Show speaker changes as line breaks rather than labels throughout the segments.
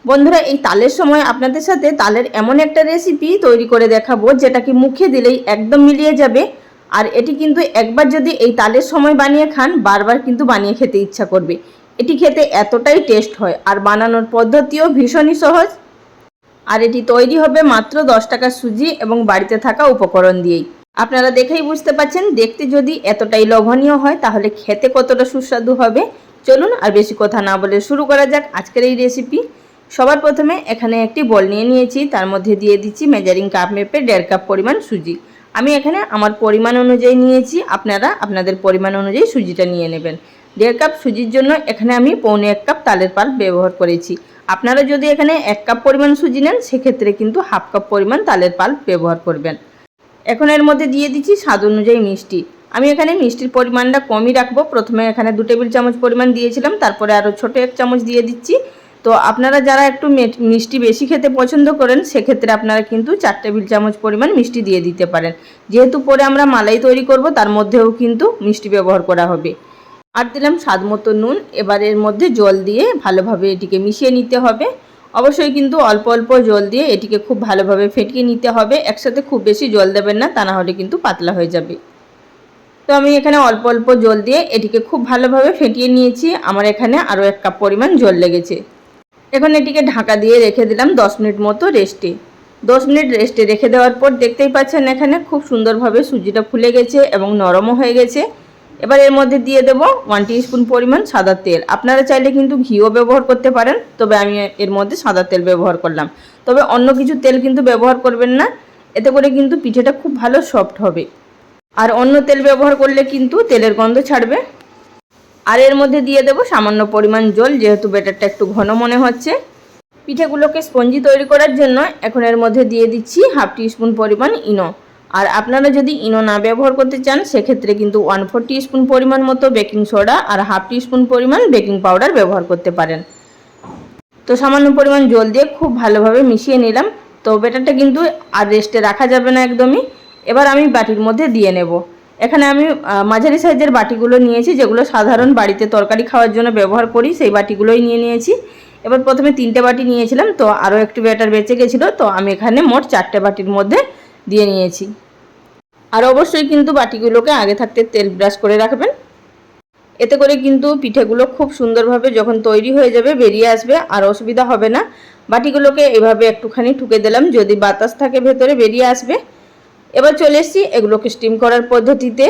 বন্ধুরা, এই তালের সময় আপনাদের সাথে তালের এমন একটা রেসিপি তৈরি করে দেখাবো যেটা কি মুখে দিলেই একদম মিলিয়ে যাবে। আর এটি কিন্তু একবার যদি এই তালের সময় বানিয়ে খান, বারবার কিন্তু বানিয়ে খেতে ইচ্ছা করবে। এটি খেতে এতটাই টেস্ট হয় আর বানানোর পদ্ধতিও ভীষণই সহজ। আর এটি তৈরি হবে মাত্র 10 টাকার সুজি এবং বাড়িতে থাকা উপকরণ দিয়েই। আপনারা দেখেই বুঝতে পারছেন, দেখতে যদি এতটাই লোভনীয় হয় তাহলে খেতে কতটা সুস্বাদু হবে। চলুন আর বেশি কথা না বলে শুরু করা যাক আজকের এই রেসিপি। সবার প্রথমে এখানে একটি বল নিয়ে নিয়েছি, তার মধ্যে দিয়ে দিচ্ছি মেজারিং কাপ মেপে 1.5 কাপ পরিমাণ সুজি। আমি এখানে আমার পরিমাণ অনুযায়ী নিয়েছি, আপনারা আপনাদের পরিমাণ অনুযায়ী সুজিটা নিয়ে নেবেন। 1.5 কাপ সুজির জন্য এখানে আমি 1.25 কাপ তালের পাল্প ব্যবহার করেছি। আপনারা যদি এখানে 1 কাপ পরিমাণ সুজি নেন সেক্ষেত্রে কিন্তু 1/2 কাপ পরিমাণ তালের পাল্প ব্যবহার করবেন। এখন এর মধ্যে দিয়ে দিচ্ছি স্বাদ অনুযায়ী মিষ্টি। আমি এখানে মিষ্টির পরিমাণটা কমই রাখবো। প্রথমে এখানে 2 টেবিল চামচ পরিমাণ দিয়েছিলাম, তারপরে আরও ছোটো 1 চামচ দিয়ে দিচ্ছি। তো আপনারা যারা একটু মিষ্টি বেশি খেতে পছন্দ করেন সেক্ষেত্রে আপনারা কিন্তু 4 টেবিল চামচ পরিমাণ মিষ্টি দিয়ে দিতে পারেন। যেহেতু পরে আমরা মালাই তৈরি করব, তার মধ্যেও কিন্তু মিষ্টি ব্যবহার করা হবে। আর দিলাম স্বাদ মতো নুন। এবার এর মধ্যে জল দিয়ে ভালোভাবে এটিকে মিশিয়ে নিতে হবে। অবশ্যই কিন্তু অল্প অল্প জল দিয়ে এটিকে খুব ভালোভাবে ফেটিয়ে নিতে হবে। একসাথে খুব বেশি জল দেবেন না, তা না হলে কিন্তু পাতলা হয়ে যাবে। তো আমি এখানে অল্প অল্প জল দিয়ে এটিকে খুব ভালোভাবে ফেটিয়ে নিয়েছি। আমার এখানে আরও 1 কাপ পরিমাণ জল লেগেছে। এখন এটিকে ঢাকা দিয়ে রেখে দিলাম 10 মিনিট মতো রেস্টে। 10 মিনিট রেস্টে রেখে দেওয়ার পর দেখতেই পাচ্ছেন এখানে খুব সুন্দরভাবে সুজিটা ফুলে গেছে এবং নরমও হয়ে গেছে। এবার এর মধ্যে দিয়ে দেব 1 টিস্পুন পরিমাণ সাদা তেল। আপনারা চাইলে কিন্তু ঘিও ব্যবহার করতে পারেন, তবে আমি এর মধ্যে সাদা তেল ব্যবহার করলাম। তবে অন্য কিছু তেল কিন্তু ব্যবহার করবেন না, এতে করে কিন্তু পিঠেটা খুব ভালো সফট হবে। আর অন্য তেল ব্যবহার করলে কিন্তু তেলের গন্ধ ছাড়বে। আর এর মধ্যে দিয়ে দেব সামান্য পরিমাণ জল, যেহেতু ব্যাটারটা একটু ঘন মনে হচ্ছে। পিঠেগুলোকে স্পঞ্জি তৈরি করার জন্য এখন এর মধ্যে দিয়ে দিচ্ছি 1/2 টিস্পুন পরিমাণ ইনো। আর আপনারা যদি ইনো না ব্যবহার করতে চান সেক্ষেত্রে কিন্তু 1/4 টিস্পুন পরিমাণ মতো বেকিং সোডা আর 1/2 টিস্পুন পরিমাণ বেকিং পাউডার ব্যবহার করতে পারেন। তো সামান্য পরিমাণ জল দিয়ে খুব ভালোভাবে মিশিয়ে নিলাম। তো ব্যাটারটা কিন্তু আর রেস্টে রাখা যাবে না একদমই। এবার আমি বাটির মধ্যে দিয়ে নেব। এখানে আমি মাঝারি সাইজের বাটিগুলো নিয়েছি, যেগুলো সাধারণ বাড়িতে তরকারি খাওয়ার জন্য ব্যবহার করি, সেই বাটিগুলোই নিয়েছি। এবার প্রথমে 3টে বাটি নিয়েছিলাম, তো আরও একটু ব্যাটার বেঁচে গেছিলো, তো আমি এখানে মোট 4টে বাটির মধ্যে দিয়ে নিয়েছি। আর অবশ্যই কিন্তু বাটিগুলোকে আগে থাকতে তেল ব্রাশ করে রাখবেন, এতে করে কিন্তু পিঠেগুলো খুব সুন্দরভাবে যখন তৈরি হয়ে যাবে বেরিয়ে আসবে, আর অসুবিধা হবে না। বাটিগুলোকে এভাবে একটুখানি ঠুকে দিলাম, যদি বাতাস থাকে ভেতরে বেরিয়ে আসবে। এবার চলে এসেছি এগুলোকে স্টিম করার পদ্ধতিতে।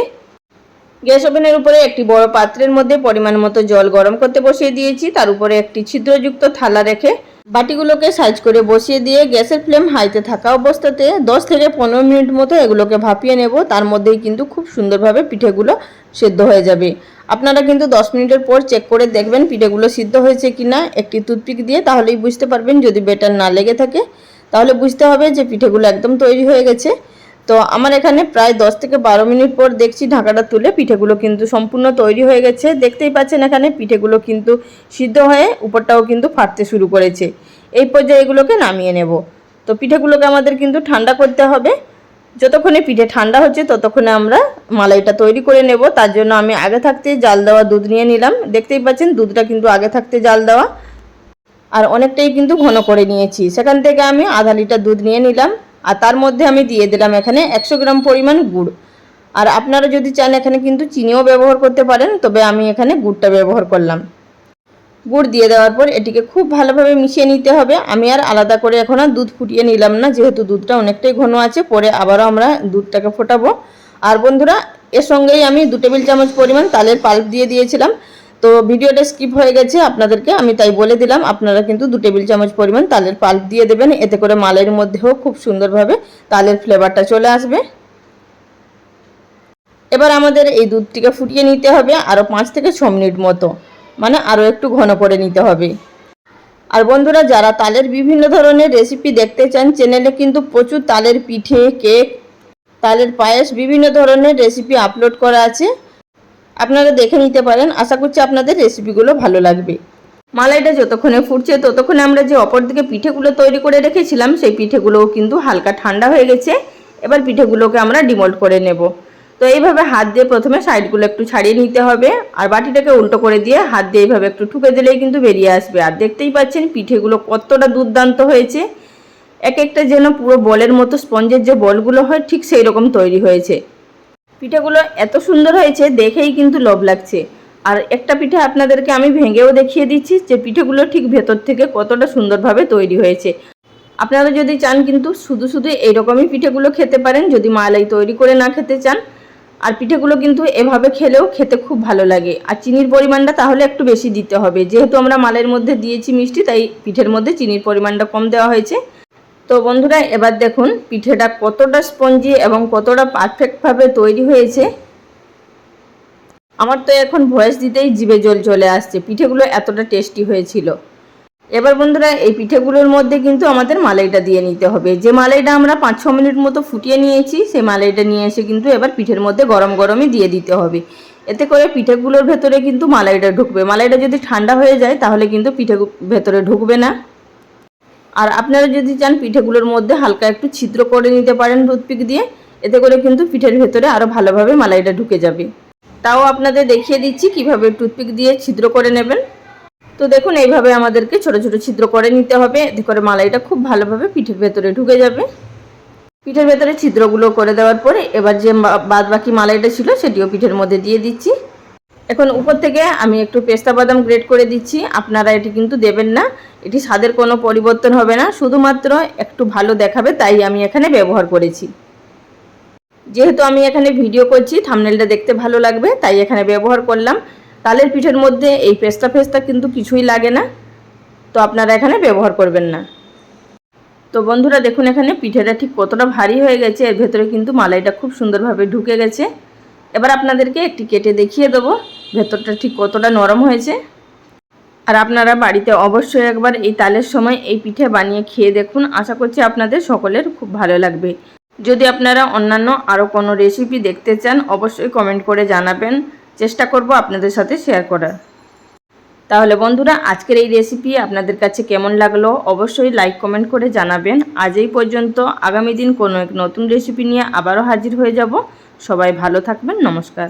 গ্যাস ওভেনের উপরে একটি বড় পাত্রের মধ্যে পরিমাণ মতো জল গরম করতে বসিয়ে দিয়েছি। তার উপরে একটি ছিদ্রযুক্ত থালা রেখে বাটিগুলোকে সাইজ করে বসিয়ে দিয়ে গ্যাসের ফ্লেম হাইতে থাকা অবস্থাতে 10 থেকে 15 মিনিট মতো এগুলোকে ভাপিয়ে নেব। তার মধ্যেই কিন্তু খুব সুন্দরভাবে পিঠেগুলো সেদ্ধ হয়ে যাবে। আপনারা কিন্তু 10 মিনিটের পর চেক করে দেখবেন পিঠেগুলো সিদ্ধ হয়েছে কিনা একটি টুথপিক দিয়ে, তাহলেই বুঝতে পারবেন। যদি বেটার না লেগে থাকে তাহলে বুঝতে হবে যে পিঠেগুলো একদম তৈরি হয়ে গেছে। তো আমার এখানে প্রায় 10 থেকে 12 মিনিট পর দেখছি ঢাকাটা তুলে পিঠেগুলো কিন্তু সম্পূর্ণ তৈরি হয়ে গেছে। দেখতেই পাচ্ছেন এখানে পিঠেগুলো কিন্তু সিদ্ধ হয়ে উপরটাও কিন্তু ফাটতে শুরু করেছে। এই পর্যায়ে এগুলোকে নামিয়ে নেব। তো পিঠেগুলোকে আমাদের কিন্তু ঠান্ডা করতে হবে। যতক্ষণে পিঠে ঠান্ডা হচ্ছে ততক্ষণে আমরা মালাইটা তৈরি করে নেব। তার জন্য আমি আগে থাকতে জাল দেওয়া দুধ নিয়ে নিলাম। দেখতেই পাচ্ছেন দুধটা কিন্তু আগে থাকতে জাল দেওয়া, আর অনেকটাই কিন্তু ঘন করে নিয়েছি। সেখান থেকে আমি আধা লিটার দুধ নিয়ে নিলাম, আর তার মধ্যে আমি দিয়ে দিলাম এখানে 100 গ্রাম পরিমাণ গুড়। আর আপনারা যদি চান এখানে কিন্তু চিনিও ব্যবহার করতে পারেন, তবে আমি এখানে গুড়টা ব্যবহার করলাম। গুড় দিয়ে দেওয়ার পর এটিকে খুব ভালোভাবে মিশিয়ে নিতে হবে। আমি আর আলাদা করে এখন আর দুধ ফুটিয়ে নিলাম না, যেহেতু দুধটা অনেকটাই ঘন আছে, পরে আবারও আমরা দুধটাকে ফোটাবো। আর বন্ধুরা, এর সঙ্গেই আমি 2 টেবিল চামচ পরিমাণ তালের পাল্প দিয়ে দিয়েছিলাম। তো ভিডিওটা স্কিপ হয়ে গেছে আপনাদেরকে, আমি তাই বলে দিলাম। আপনারা কিন্তু 2 টেবিল চামচ পরিমাণ তালের পাল্প দিয়ে দেবেন, এতে করে মালের মধ্যেও খুব সুন্দরভাবে তালের ফ্লেভারটা চলে আসবে। এবার আমাদের এই দুধটিকে ফুটিয়ে নিতে হবে আরও 5 থেকে 6 মিনিট মতো, মানে আরও একটু ঘন করে নিতে হবে। আর বন্ধুরা, যারা তালের বিভিন্ন ধরনের রেসিপি দেখতে চান, চ্যানেলে কিন্তু প্রচুর তালের পিঠে, কেক, তালের পায়েস, বিভিন্ন ধরনের রেসিপি আপলোড করা আছে, আপনারা দেখে নিতে পারেন। আশা করছি আপনাদের রেসিপিগুলো ভালো লাগবে। মালাইটা যতক্ষণে ফুটছে ততক্ষণে আমরা যে অপর দিকে পিঠেগুলো তৈরি করে রেখেছিলাম সেই পিঠেগুলোও কিন্তু হালকা ঠান্ডা হয়ে গেছে। এবার পিঠেগুলোকে আমরা ডিমোল্ড করে নেব। তো এইভাবে হাত দিয়ে প্রথমে সাইডগুলো একটু ছাড়িয়ে নিতে হবে, আর বাটিটাকে উল্টো করে দিয়ে হাত দিয়ে এইভাবে একটু ঠুকে দিলেই কিন্তু বেরিয়ে আসবে। আর দেখতেই পাচ্ছেন পিঠেগুলো কতটা দুর্দান্ত হয়েছে, এক একটা যেন পুরো বলের মতো, স্পঞ্জের যে বলগুলো হয় ঠিক সেই রকম তৈরি হয়েছে। পিঠেগুলো এত সুন্দর হয়েছে দেখেই কিন্তু লোভ লাগছে। আর একটা পিঠে আপনাদেরকে আমি ভেঙেও দেখিয়ে দিচ্ছি যে পিঠেগুলো ঠিক ভেতর থেকে কতটা সুন্দরভাবে তৈরি হয়েছে। আপনারা যদি চান কিন্তু শুধু শুধু এইরকমই পিঠেগুলো খেতে পারেন, যদি মালাই তৈরি করে না খেতে চান। আর পিঠেগুলো কিন্তু এভাবে খেলেও খেতে খুব ভালো লাগে। আর চিনির পরিমাণটা তাহলে একটু বেশি দিতে হবে, যেহেতু আমরা মালের মধ্যে দিয়েছি মিষ্টি, তাই পিঠের মধ্যে চিনির পরিমাণটা কম দেওয়া হয়েছে। তো বন্ধুরা এবার দেখুন পিঠেটা কতটা স্পঞ্জি এবং কতটা পারফেক্টভাবে তৈরি হয়েছে। আমার তো এখন ভয়েস দিতেই জিভে জল চলে আসছে, পিঠেগুলো এতটা টেস্টি হয়েছিল। এবার বন্ধুরা এই পিঠেগুলোর মধ্যে কিন্তু আমাদের মালাইটা দিয়ে নিতে হবে। যে মালাইটা আমরা 5-6 মিনিট মতো ফুটিয়ে নিয়েছি, সেই মালাইটা নিয়ে এসে কিন্তু এবার পিঠের মধ্যে গরম গরমই দিয়ে দিতে হবে। এতে করে পিঠেগুলোর ভেতরে কিন্তু মালাইটা ঢুকবে। মালাইটা যদি ঠান্ডা হয়ে যায় তাহলে কিন্তু পিঠে ভেতরে ঢুকবে না। আর আপনারা যদি চান পিঠেগুলোর মধ্যে হালকা একটু ছিদ্র করে নিতে পারেন টুথপিক দিয়ে, এতে করে কিন্তু পিঠের ভেতরে আরও ভালোভাবে মালাইটা ঢুকে যাবে। তাও আপনাদের দেখিয়ে দিচ্ছি কিভাবে টুথপিক দিয়ে ছিদ্র করে নেবেন। তো দেখুন এইভাবে আমাদেরকে ছোট ছোট ছিদ্র করে নিতে হবে, এতে করে মালাইটা খুব ভালোভাবে পিঠের ভেতরে ঢুকে যাবে। পিঠের ভেতরে ছিদ্রগুলো করে দেওয়ার পরে এবার যে বাদ বাকি মালাইটা ছিল সেটিও পিঠের মধ্যে দিয়ে দিচ্ছি। এখন উপর থেকে আমি একটু পেস্তা বাদাম গ্রেট করে দিচ্ছি। আপনারা এটি কিন্তু দেবেন না, এটি স্বাদের কোনো পরিবর্তন হবে না, শুধুমাত্র একটু ভালো দেখাবে, তাই আমি এখানে ব্যবহার করেছি। যেহেতু আমি এখানে ভিডিও করছি, থাম্বনেলটা দেখতে ভালো লাগবে, তাই এখানে ব্যবহার করলাম। তালের পিঠের মধ্যে এই পেস্তা ফেস্তা কিন্তু কিছুই লাগে না, তো আপনারা এখানে ব্যবহার করবেন না। তো বন্ধুরা দেখুন এখানে পিঠেটা ঠিক কতটা ভারী হয়ে গেছে, এর ভেতরে কিন্তু মালাইটা খুব সুন্দরভাবে ঢুকে গেছে। এবার আপনাদেরকে একটি কেটে দেখিয়ে দেবো ভেতরটা ঠিক কতটা নরম হয়েছে। আর আপনারা বাড়িতে অবশ্যই একবার এই তালের সময় এই পিঠে বানিয়ে খেয়ে দেখুন, আশা করছি আপনাদের সকলের খুব ভালো লাগবে। যদি আপনারা অন্যান্য আরও কোনো রেসিপি দেখতে চান অবশ্যই কমেন্ট করে জানাবেন, চেষ্টা করব আপনাদের সাথে শেয়ার করার। তাহলে বন্ধুরা আজকের এই রেসিপি আপনাদের কাছে কেমন লাগলো অবশ্যই লাইক কমেন্ট করে জানাবেন। আজ এই পর্যন্ত, আগামী দিন কোনো এক নতুন রেসিপি নিয়ে আবারও হাজির হয়ে যাব। সবাই ভালো থাকবেন, নমস্কার।